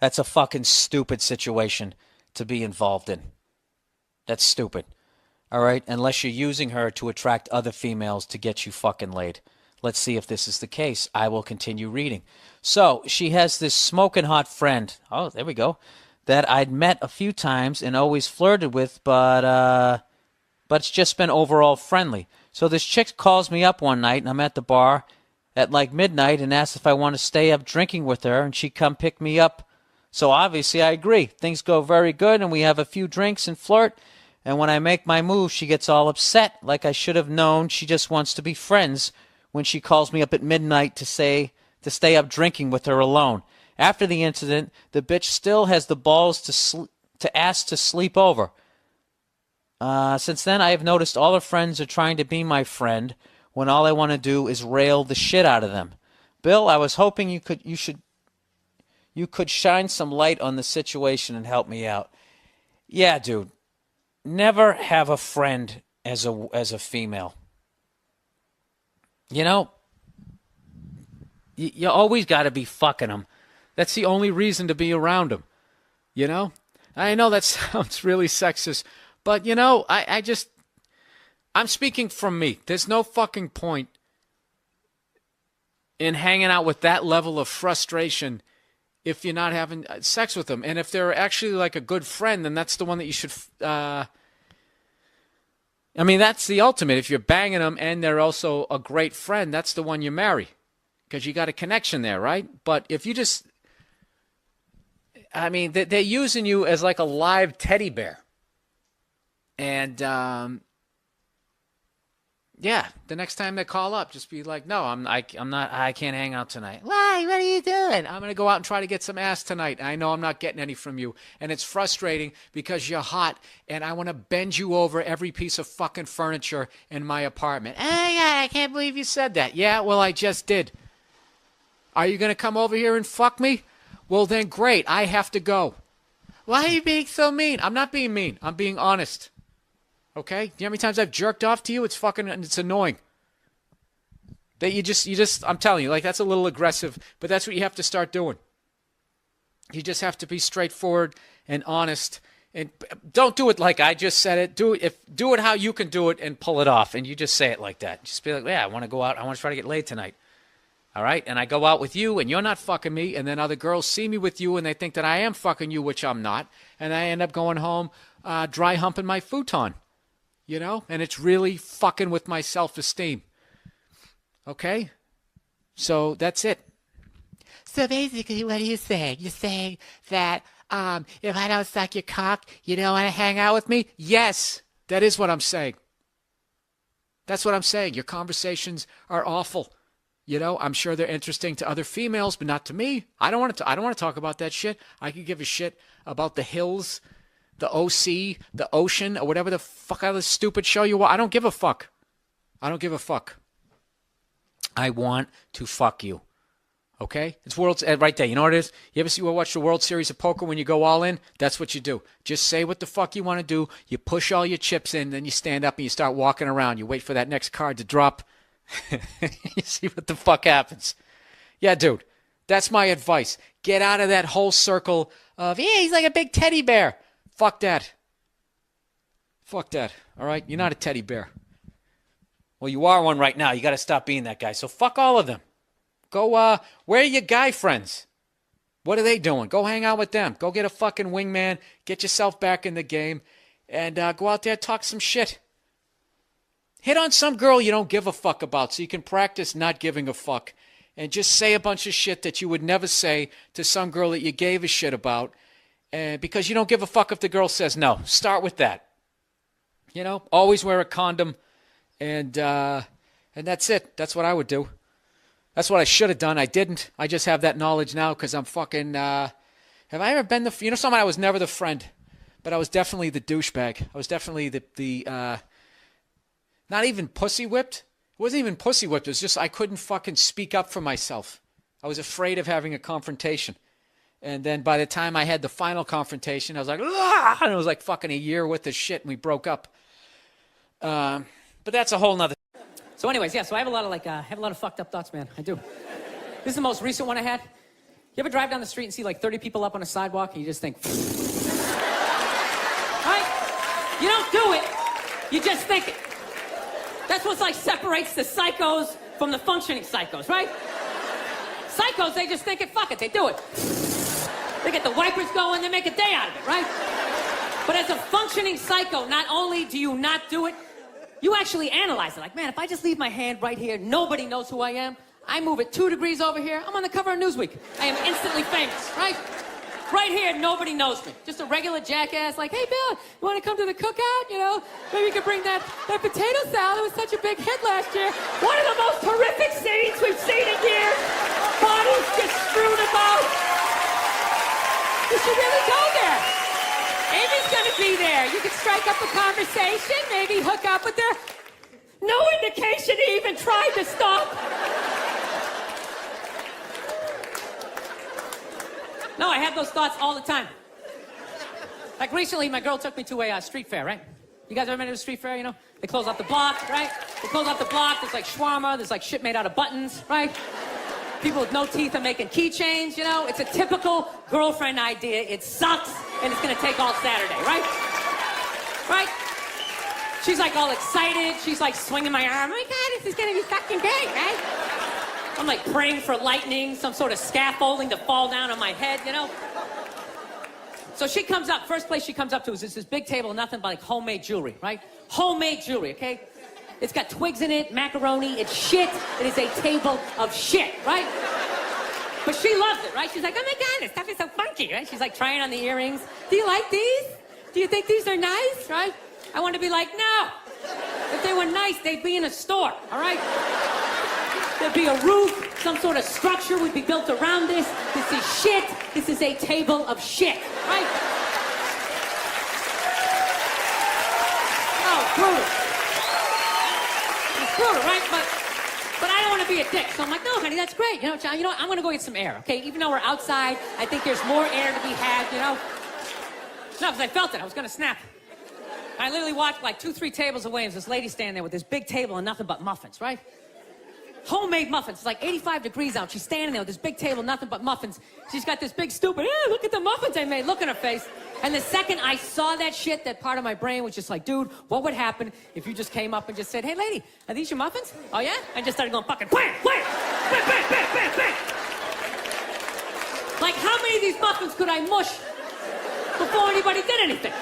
That's a fucking stupid situation to be involved in. That's stupid. All right? Unless you're using her to attract other females to get you fucking laid. Let's see if this is the case. I will continue reading. So, she has this smoking hot friend. Oh, there we go. That I'd met a few times and always flirted with, but it's just been overall friendly. So this chick calls me up one night, and I'm at the bar at like midnight and asks if I want to stay up drinking with her, and she come pick me up. So obviously I agree. Things go very good, and we have a few drinks and flirt. And when I make my move, she gets all upset, like I should have known she just wants to be friends when she calls me up at midnight to stay up drinking with her alone. After the incident, the bitch still has the balls to ask to sleep over. Since then, I have noticed all her friends are trying to be my friend when all I want to do is rail the shit out of them. Bill, I was hoping you could shine some light on the situation and help me out. Yeah, dude. Never have a friend as a female. You know, you always got to be fucking them. That's the only reason to be around them. You know? I know that sounds really sexist, but, you know, I'm speaking from me. There's no fucking point in hanging out with that level of frustration if you're not having sex with them. And if they're actually like a good friend, then that's the one that you should... I mean, that's the ultimate. If you're banging them and they're also a great friend, that's the one you marry. Because you got a connection there, right? But if you just... I mean, they're using you as like a live teddy bear. And, yeah, the next time they call up, just be like, no, I can't hang out tonight. Why? What are you doing? I'm going to go out and try to get some ass tonight. I know I'm not getting any from you. And it's frustrating because you're hot and I want to bend you over every piece of fucking furniture in my apartment. Oh, yeah, I can't believe you said that. Yeah, well, I just did. Are you going to come over here and fuck me? Well, then great. I have to go. Why are you being so mean? I'm not being mean. I'm being honest. Okay? Do you know how many times I've jerked off to you? It's annoying. That you just, I'm telling you, like, that's a little aggressive, but that's what you have to start doing. You just have to be straightforward and honest. And don't do it like I just said it. Do it how you can do it and pull it off. And you just say it like that. Just be like, yeah, I want to go out. I want to try to get laid tonight. All right? And I go out with you and you're not fucking me. And then other girls see me with you and they think that I am fucking you, which I'm not. And I end up going home dry humping my futon. You know? And it's really fucking with my self-esteem. Okay? So that's it. So basically, what are you saying? You're saying that if I don't suck your cock, you don't want to hang out with me? Yes, that is what I'm saying. That's what I'm saying. Your conversations are awful. You know, I'm sure they're interesting to other females, but not to me. I don't want to talk about that shit. I could give a shit about the hills, the OC, the ocean, or whatever the fuck other stupid show you want. I don't give a fuck. I don't give a fuck. I want to fuck you. Okay? It's world's right there. You know what it is? You ever watch the World Series of Poker when you go all in? That's what you do. Just say what the fuck you want to do. You push all your chips in, then you stand up and you start walking around. You wait for that next card to drop. You see what the fuck happens. Yeah, dude. That's my advice. Get out of that whole circle of, yeah, he's like a big teddy bear. Fuck that. Fuck that. All right? You're not a teddy bear. Well, you are one right now. You got to stop being that guy. So fuck all of them. Go, where are your guy friends? What are they doing? Go hang out with them. Go get a fucking wingman. Get yourself back in the game. And go out there and talk some shit. Hit on some girl you don't give a fuck about so you can practice not giving a fuck. And just say a bunch of shit that you would never say to some girl that you gave a shit about. Because you don't give a fuck if the girl says no. Start with that. You know, always wear a condom. And that's it. That's what I would do. That's what I should have done. I didn't. I just have that knowledge now because I'm fucking... have I ever been the... You know something? I was never the friend. But I was definitely the douchebag. I was definitely the not even pussy whipped. It wasn't even pussy whipped. It was just I couldn't fucking speak up for myself. I was afraid of having a confrontation. And then by the time I had the final confrontation, I was like... "Ah!" And it was like fucking a year worth of shit and we broke up. But that's a whole nother... So anyways, yeah, so I have a lot of fucked up thoughts, man. I do. This is the most recent one I had. You ever drive down the street and see like 30 people up on a sidewalk and you just think, right? You don't do it. You just think it. That's what like separates the psychos from the functioning psychos, right? Psychos, they just think it, fuck it, they do it. They get the wipers going, they make a day out of it, right? But as a functioning psycho, not only do you not do it, you actually analyze it. Like, man, if I just leave my hand right here, nobody knows who I am. I move it 2 degrees over here, I'm on the cover of Newsweek. I am instantly famous, right? Right here, nobody knows me. Just a regular jackass like, hey, Bill, you want to come to the cookout? You know, maybe you could bring that potato salad. It was such a big hit last year. One of the most horrific scenes we've seen in years. Bodies just strewn about. You should really go there. Amy's gonna be there. You could strike up a conversation, maybe hook up with her. No indication he even tried to stop. No, I have those thoughts all the time. Like recently, my girl took me to a street fair, right? You guys ever been to a street fair, you know? They close off the block, right? They close off the block, there's like shawarma, there's like shit made out of buttons, right? People with no teeth are making keychains, you know? It's a typical girlfriend idea. It sucks, and it's gonna take all Saturday, right? Right? She's like all excited. She's like swinging my arm. Oh my God, this is gonna be fucking great, right? I'm like praying for lightning, some sort of scaffolding to fall down on my head, you know? So she comes up, first place she comes up to is this big table, nothing but like homemade jewelry, right? Homemade jewelry, okay? It's got twigs in it, macaroni, it's shit. It is a table of shit, right? But she loves it, right? She's like, oh my God, this stuff is so funky, right? She's like trying on the earrings. Do you like these? Do you think these are nice, right? I want to be like, no. If they were nice, they'd be in a store, all right? There'd be a roof, some sort of structure would be built around this. This is shit. This is a table of shit, right? Oh, brutal. It's brutal, right? But I don't want to be a dick. So I'm like, no, honey, that's great. You know, John, I'm going to go get some air, okay? Even though we're outside, I think there's more air to be had, you know? No, because I felt it. I was going to snap. I literally walked like 2-3 tables away, and there's this lady standing there with this big table and nothing but muffins, right? Homemade muffins. It's like 85 degrees out. She's standing there with this big table, nothing but muffins. She's got this big stupid, look at the muffins I made. Look in her face. And the second I saw that shit, that part of my brain was just like, dude, what would happen if you just came up and just said, hey, lady, are these your muffins? Oh, yeah? And just started going fucking wham, wham, bam, bam, bam, bam, bam. Like, how many of these muffins could I mush before anybody did anything?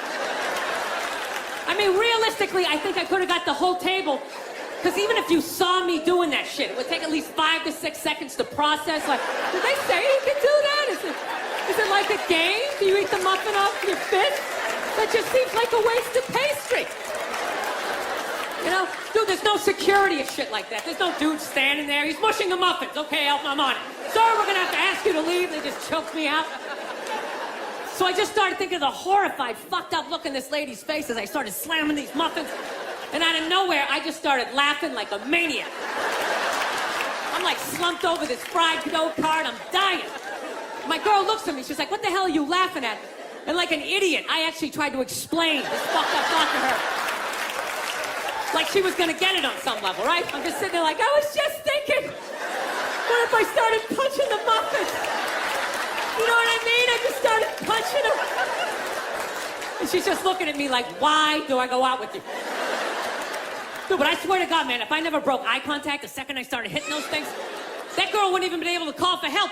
I mean, realistically, I think I could have got the whole table. Because even if you saw me doing that shit, it would take at least 5 to 6 seconds to process. Like, did they say you can do that? Is it like a game? Do you eat the muffin off your fist? That just seems like a waste of pastry. You know, dude, there's no security of shit like that. There's no dude standing there. He's mushing the muffins. Okay, I'm on it. Sorry, we're gonna have to ask you to leave. They just choked me out. So I just started thinking of the horrified, fucked up look in this lady's face as I started slamming these muffins. And out of nowhere, I just started laughing like a maniac. I'm like slumped over this fried dough cart. I'm dying. My girl looks at me. She's like, what the hell are you laughing at? And like an idiot, I actually tried to explain this fucked up thought to her. Like she was gonna get it on some level, right? I'm just sitting there like, I was just thinking, what if I started punching the muffins? You know what I mean? I just started punching them. And she's just looking at me like, why do I go out with you? Dude, but I swear to God, man, if I never broke eye contact the second I started hitting those things, that girl wouldn't even been able to call for help.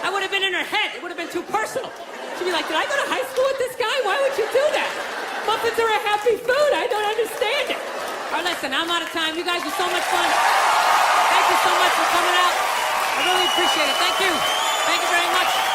I would have been in her head. It would have been too personal. She'd be like, did I go to high school with this guy? Why would you do that? Muffins are a happy food. I don't understand it. All right, listen, I'm out of time. You guys are so much fun. Thank you so much for coming out. I really appreciate it. Thank you. Thank you very much.